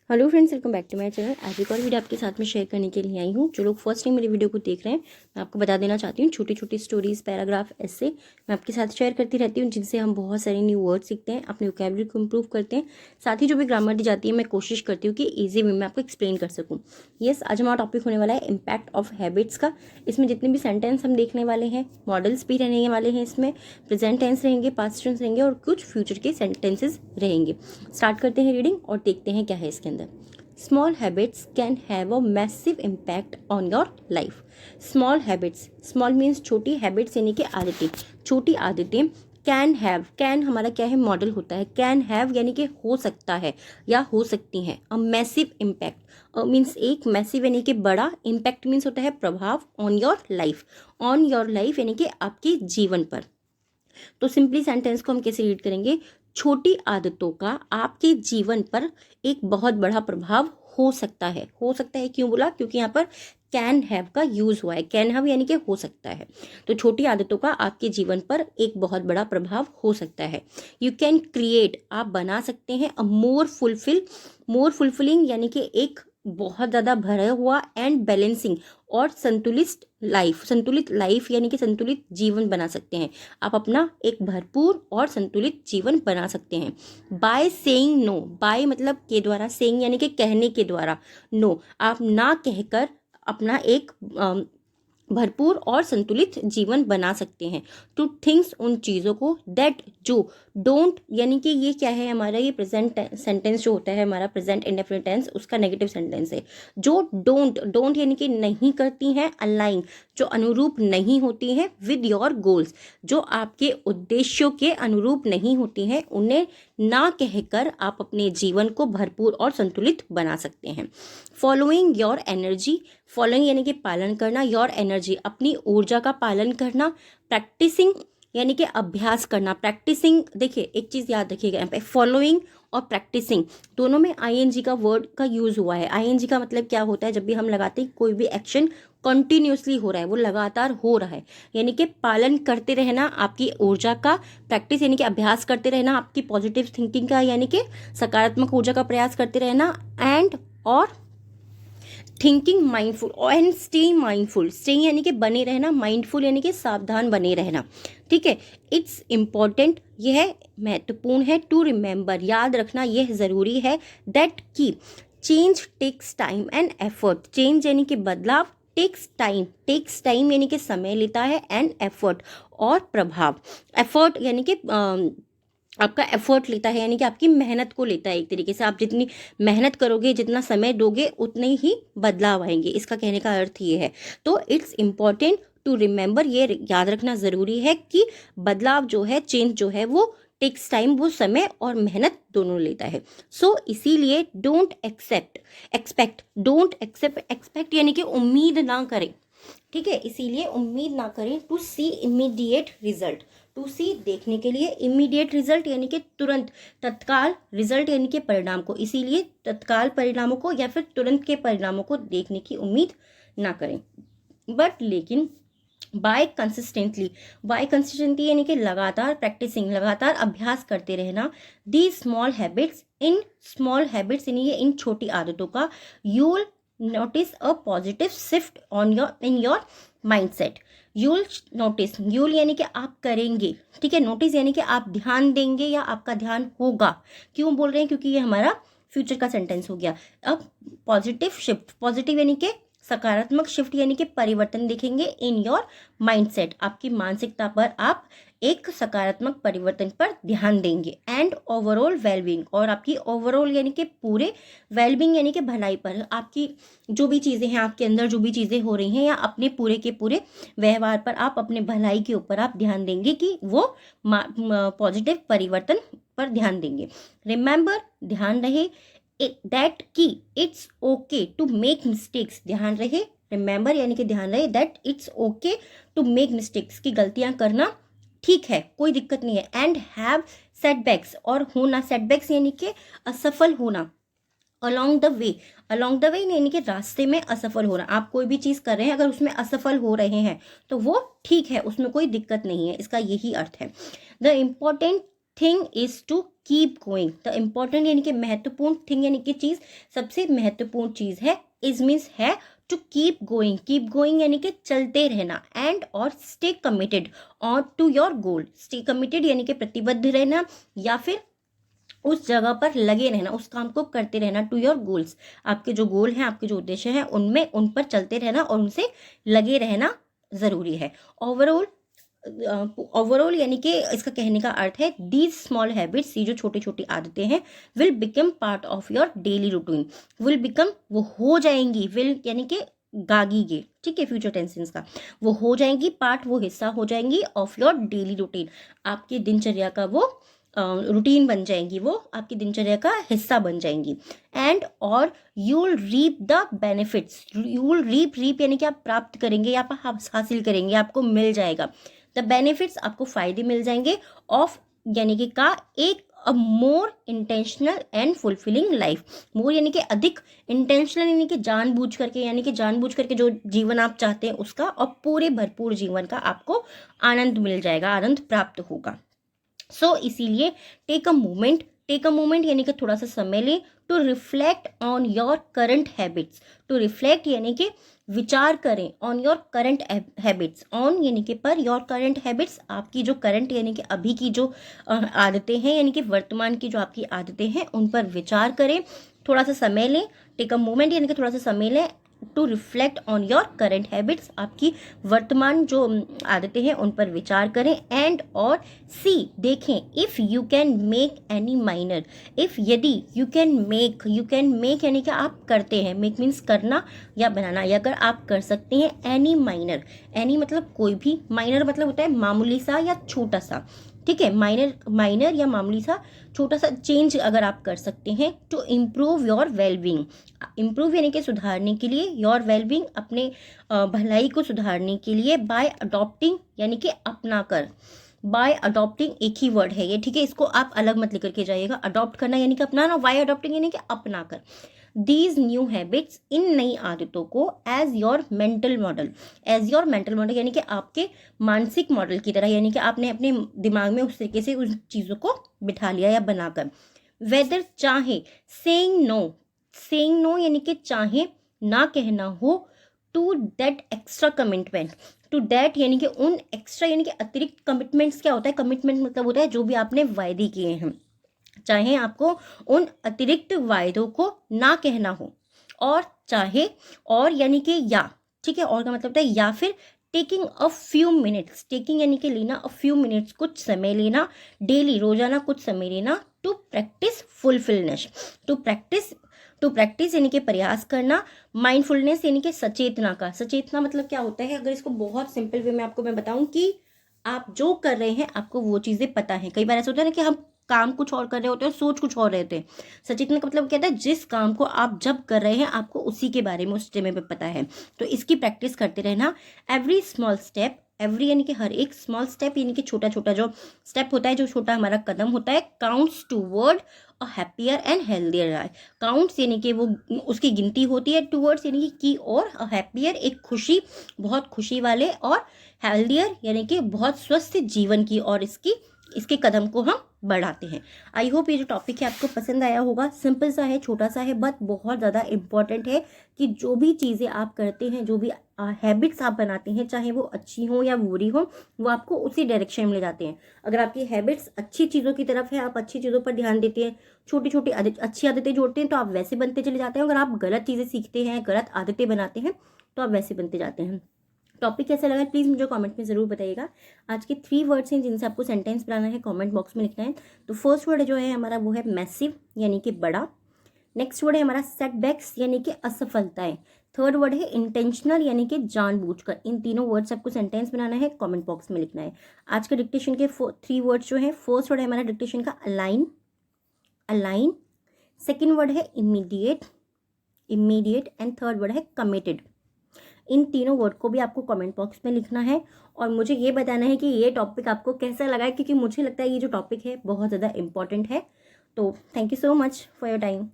Hello friends, welcome back to my channel. आज एक और वीडियो आपके साथ में शेयर करने के लिए आई हूँ। जो लोग फर्स्ट टाइम मेरी वीडियो को देख रहे हैं, मैं आपको बता देना चाहती हूँ, छोटी छोटी स्टोरीज, पैराग्राफ, ऐसे मैं आपके साथ शेयर करती रहती हूँ, जिनसे हम बहुत सारे न्यू वर्ड सीखते हैं, अपने वोकैबुलरी को इम्प्रूव करते हैं। साथ ही जो भी ग्रामर दी जाती है, मैं कोशिश करती हूँ कि ईजी वे में आपको एक्सप्लेन कर सकूँ। यस, आज हमारा टॉपिक होने वाला है इम्पैक्ट ऑफ हैबिट्स का। इसमें जितने भी सेंटेंस हम देखने वाले हैं, मॉडल्स भी रहने वाले हैं, इसमें प्रेजेंट टेंस रहेंगे, पास्ट टेंस रहेंगे और कुछ फ्यूचर के सेंटेंसेस रहेंगे। स्टार्ट करते हैं रीडिंग और देखते हैं क्या है इसके अंदर। Small habits can have a massive impact on your life. Small habits, small means छोटी habits यानी कि आदतें, छोटी आदतें can have, can हमारा क्या है, मॉडल होता है। can have यानी कि हो सकता है या हो सकती हैं। a massive impact means एक massive यानी कि बड़ा, impact means होता है प्रभाव, on your life, on your life यानी कि आपके जीवन पर। तो सिंपली सेंटेंस को हम कैसे रीड करेंगे, छोटी आदतों का आपके जीवन पर एक बहुत बड़ा प्रभाव हो सकता है। हो सकता है क्यों बोला, क्योंकि यहाँ पर कैन हैव का यूज हुआ है। कैन हैव यानी कि हो सकता है। तो छोटी आदतों का आपके जीवन पर एक बहुत बड़ा प्रभाव हो सकता है। यू कैन क्रिएट, आप बना सकते हैं, अ मोर फुलफिलिंग यानी कि एक बहुत ज़्यादा भरा हुआ एंड बैलेंसिंग और संतुलित लाइफ यानी कि संतुलित जीवन बना सकते हैं। आप अपना एक भरपूर और संतुलित जीवन बना सकते हैं। बाय सेइंग नो, बाय मतलब के द्वारा, सेइंग यानी कि कहने के द्वारा, नो आप ना कहकर अपना एक भरपूर और संतुलित जीवन बना सकते हैं। टू थिंग्स, उन चीज़ों को, दैट जो, डोंट यानी कि ये क्या है, हमारा ये प्रेजेंट सेंटेंस जो होता है हमारा प्रेजेंट इंडेफिनिट टेंस, उसका नेगेटिव सेंटेंस है। जो डोंट यानी कि नहीं करती हैं, अलाइन जो अनुरूप नहीं होती हैं, विद योर गोल्स जो आपके उद्देश्यों के अनुरूप नहीं होती हैं, उन्हें ना कहकर आप अपने जीवन को भरपूर और संतुलित बना सकते हैं। फॉलोइंग योर एनर्जी, फॉलोइंग यानी कि पालन करना, योर एनर्जी अपनी ऊर्जा का पालन करना। प्रैक्टिसिंग यानी कि अभ्यास करना। प्रैक्टिसिंग, देखिए एक चीज़ याद रखिएगा, यहाँ पे फॉलोइंग और प्रैक्टिसिंग दोनों में आईएनजी का वर्ड का यूज हुआ है। आईएनजी का मतलब क्या होता है, जब भी हम लगाते हैं कोई भी एक्शन कंटिन्यूसली हो रहा है, वो लगातार हो रहा है, यानी कि पालन करते रहना आपकी ऊर्जा का। प्रैक्टिस यानी कि अभ्यास करते रहना आपकी पॉजिटिव थिंकिंग का, यानी कि सकारात्मक ऊर्जा का प्रयास करते रहना। एंड और thinking mindful and stay mindful, stay यानी कि बने रहना, माइंडफुल यानी कि सावधान बने रहना। ठीक है, इट्स इम्पॉर्टेंट, यह महत्वपूर्ण है। टू रिमेंबर, याद रखना यह जरूरी है। दैट की change takes time and effort, change यानी कि बदलाव, टेक्स टाइम यानी कि समय लेता है, एंड एफर्ट और प्रभाव। एफर्ट यानी कि आपका एफर्ट लेता है, यानी कि आपकी मेहनत को लेता है। एक तरीके से आप जितनी मेहनत करोगे, जितना समय दोगे, उतने ही बदलाव आएंगे, इसका कहने का अर्थ ये है। तो इट्स इम्पॉर्टेंट टू रिमेंबर, ये याद रखना ज़रूरी है कि बदलाव जो है, चेंज जो है, वो टेक्स टाइम, वो समय और मेहनत दोनों लेता है। सो इसीलिए डोंट एक्सपेक्ट यानी कि उम्मीद ना करें। ठीक है, इसीलिए उम्मीद ना करें। To see immediate result, to see देखने के लिए, इमीडिएट रिजल्ट यानी कि तुरंत, तत्काल, रिजल्ट यानी कि परिणाम को, इसीलिए तत्काल परिणामों को या फिर तुरंत के परिणामों को देखने की उम्मीद ना करें। बट लेकिन बाय कंसिस्टेंटली यानी कि लगातार, प्रैक्टिसिंग लगातार अभ्यास करते रहना। दी स्मॉल हैबिट्स यानी कि इन छोटी आदतों का, you'll notice a positive shift in your mindset. You'll notice, you'll यानी कि आप करेंगे, ठीक है, नोटिस यानी कि आप ध्यान देंगे या आपका ध्यान होगा। क्यों बोल रहे हैं, क्योंकि ये हमारा फ्यूचर का सेंटेंस हो गया। अब पॉजिटिव शिफ्ट, पॉजिटिव यानी कि सकारात्मक शिफ्ट यानी कि परिवर्तन देखेंगे इन योर माइंडसेट, आपकी मानसिकता पर आप एक सकारात्मक परिवर्तन पर ध्यान देंगे। एंड ओवरऑल वेलबींग, और आपकी ओवरऑल यानी कि पूरे, वेलबींग यानी कि भलाई पर, आपकी जो भी चीज़ें हैं, आपके अंदर जो भी चीज़ें हो रही हैं, या अपने पूरे के पूरे व्यवहार पर, आप अपने भलाई के ऊपर आप ध्यान देंगे कि वो पॉजिटिव परिवर्तन पर ध्यान देंगे। रिमेंबर, ध्यान रहे, दैट की it's okay to make mistakes, ध्यान रहे, रिमेंबर यानी कि ध्यान रहे, that it's okay to make mistakes, की गलतियां करना ठीक है, कोई दिक्कत नहीं है। एंड हैव सेटबैक्स, और होना, सेटबैक्स यानी कि असफल होना। अलोंग द वे यानी कि रास्ते में असफल होना, आप कोई भी चीज़ कर रहे हैं, अगर उसमें असफल हो रहे हैं तो वो ठीक है, उसमें कोई दिक्कत नहीं है, इसका यही अर्थ है। The important thing is to keep going. The important यानी कि महत्वपूर्ण थिंग यानी कि चीज़, सबसे महत्वपूर्ण चीज़ है इज मीन्स है to keep going. Keep going यानी कि चलते रहना, एंड और stay committed on to your goal. Stay committed यानी कि प्रतिबद्ध रहना, या फिर उस जगह पर लगे रहना, उस काम को करते रहना, टू योर गोल्स। आपके जो गोल हैं, आपके जो उद्देश्य हैं, उनमें उन पर चलते रहना और उनसे लगे रहना ज़रूरी है। ओवरऑल यानी कि इसका कहने का अर्थ है दीज स्मॉल हैबिट्स, ये जो छोटी छोटी आदतें हैं, will become part of your daily routine. Will become, वो हो जाएंगी, विल यानी कि गागीगे, ठीक है, फ्यूचर टेंसेस का, वो हो जाएंगी पार्ट, वो हिस्सा हो जाएंगी ऑफ योर डेली रूटीन, आपकी दिनचर्या का वो रूटीन बन जाएंगी, वो आपकी दिनचर्या का हिस्सा बन जाएंगी। एंड और you will reap the benefits, you will reap यानी कि आप प्राप्त करेंगे या आप हासिल करेंगे, आपको मिल जाएगा। द बेनिफिट्स, आपको फायदे मिल जाएंगे, ऑफ यानी कि का एक अ मोर इंटेंशनल एंड फुलफिलिंग लाइफ। मोर यानी कि अधिक, इंटेंशनल यानी कि जानबूझ करके, यानी कि जानबूझ करके जो जीवन आप चाहते हैं उसका, और पूरे भरपूर जीवन का आपको आनंद मिल जाएगा, आनंद प्राप्त होगा। सो इसीलिए टेक अ मोमेंट यानी कि थोड़ा सा समय ले, to reflect on your current habits. To reflect यानी कि विचार करें, on your current habits, on यानी कि पर, योर करंट हैबिट्स, आपकी जो करंट यानी कि अभी की जो आदतें हैं, यानी कि वर्तमान की जो आपकी आदतें हैं, उन पर विचार करें, थोड़ा सा समय लें। टेक अ मोमेंट यानी कि थोड़ा सा समय लें, to reflect on your current habits, आपकी वर्तमान जो आदतें हैं उन पर विचार करें। एंड और सी, देखें, if you can make any minor, if यदि, यू कैन मेक यानी कि आप करते हैं, मेक मीन्स करना या बनाना, या अगर आप कर सकते हैं एनी माइनर, एनी मतलब कोई भी, माइनर मतलब होता है मामूली सा या छोटा सा, ठीक है, माइनर या मामूली सा छोटा सा चेंज अगर आप कर सकते हैं, to improve your wellbeing. Improve यानी कि सुधारने के लिए, योर वेलबींग अपने भलाई को सुधारने के लिए, बाय अडॉप्टिंग यानी कि अपना कर, बाय अडॉप्टिंग एक ही वर्ड है ये, ठीक है, इसको आप अलग मत लेकर के जाइएगा। अडॉप्ट करना यानी कि अपनाना, बाय अडॉप्टिंग यानी कि अपना कर। दीज न्यू हैबिट्स, इन नई आदतों को, as your mental model, as your mental model यानी कि आपके मानसिक मॉडल की तरह, यानी कि आपने अपने दिमाग में उस तरीके से उन चीज़ों को बिठा लिया या बनाकर। वेदर, चाहे, सेइंग नो यानी कि चाहे ना कहना हो, to that extra commitment, to that यानी कि उन एक्स्ट्रा यानी कि अतिरिक्त कमिटमेंट्स। क्या होता है कमिटमेंट? मतलब होता है जो भी आपने वायदे किए हैं, चाहे आपको उन अतिरिक्त वायदों को ना कहना हो, और चाहे, और यानी कि या, ठीक है, और का मतलब होता है या फिर taking a few minutes, taking यानी कि लेना, अ फ्यू मिनट्स कुछ समय लेना, डेली रोजाना कुछ समय लेना, to practice fulfillness, to practice यानी कि प्रयास करना, माइंडफुलनेस यानी कि सचेतना का। सचेतना मतलब क्या होता है, अगर इसको बहुत सिंपल वे में आपको मैं बताऊं कि आप जो कर रहे हैं आपको वो चीज़ें पता है। कई बार ऐसा होता है ना कि हम काम कुछ और कर रहे होते हैं, सोच कुछ और रहते हैं। सचेतना का मतलब क्या है, जिस काम को आप जब कर रहे हैं आपको उसी के बारे में उस समय पे पता है। तो इसकी प्रैक्टिस करते रहना। एवरी स्मॉल स्टेप, एवरी यानी कि हर एक, स्मॉल स्टेप यानी कि छोटा छोटा जो स्टेप होता है, जो छोटा हमारा कदम होता है, counts toward a happier and healthier life. Counts यानी कि वो उसकी गिनती होती है, टूवर्ड्स यानी कि और, अ हैप्पियर एक खुशी, बहुत खुशी वाले, और हेल्दियर यानी कि बहुत स्वस्थ जीवन की, और इसके कदम को हम बढ़ाते हैं। आई होप ये जो टॉपिक है आपको पसंद आया होगा। सिंपल सा है, छोटा सा है, बट बहुत ज़्यादा इम्पॉर्टेंट है कि जो भी चीज़ें आप करते हैं, जो भी हैबिट्स आप बनाते हैं, चाहे वो अच्छी हो या बुरी हो, वो आपको उसी डायरेक्शन में ले जाते हैं। अगर आपकी हैबिट्स अच्छी चीज़ों की तरफ है, आप अच्छी चीज़ों पर ध्यान देते हैं, छोटी छोटी अच्छी आदतें जोड़ते हैं, तो आप वैसे बनते चले जाते हैं। अगर आप गलत चीज़ें सीखते हैं, गलत आदतें बनाते हैं, तो आप वैसे बनते जाते हैं। टॉपिक कैसा लगा प्लीज़ मुझे कमेंट में ज़रूर बताइएगा। आज के 3 वर्ड्स हैं जिनसे आपको सेंटेंस बनाना है, कमेंट बॉक्स में लिखना है। तो फर्स्ट वर्ड जो है हमारा वो है मैसिव यानी कि बड़ा। नेक्स्ट वर्ड है हमारा सेटबैक्स यानी कि असफलताएं। थर्ड वर्ड है इंटेंशनल यानी कि जानबूझकर। इन तीनों वर्ड्स आपको सेंटेंस बनाना है, कमेंट बॉक्स में लिखना है। आज के डिक्टेशन के 3 वर्ड्स जो है, फर्स्ट वर्ड है हमारा डिक्टेशन का अलाइन। सेकेंड वर्ड है इमीडिएट एंड थर्ड वर्ड है कमिटेड। इन तीनों वर्ड को भी आपको कमेंट बॉक्स में लिखना है और मुझे ये बताना है कि ये टॉपिक आपको कैसा लगा है, क्योंकि मुझे लगता है ये जो टॉपिक है बहुत ज़्यादा इंपॉर्टेंट है। तो thank you so much for your time.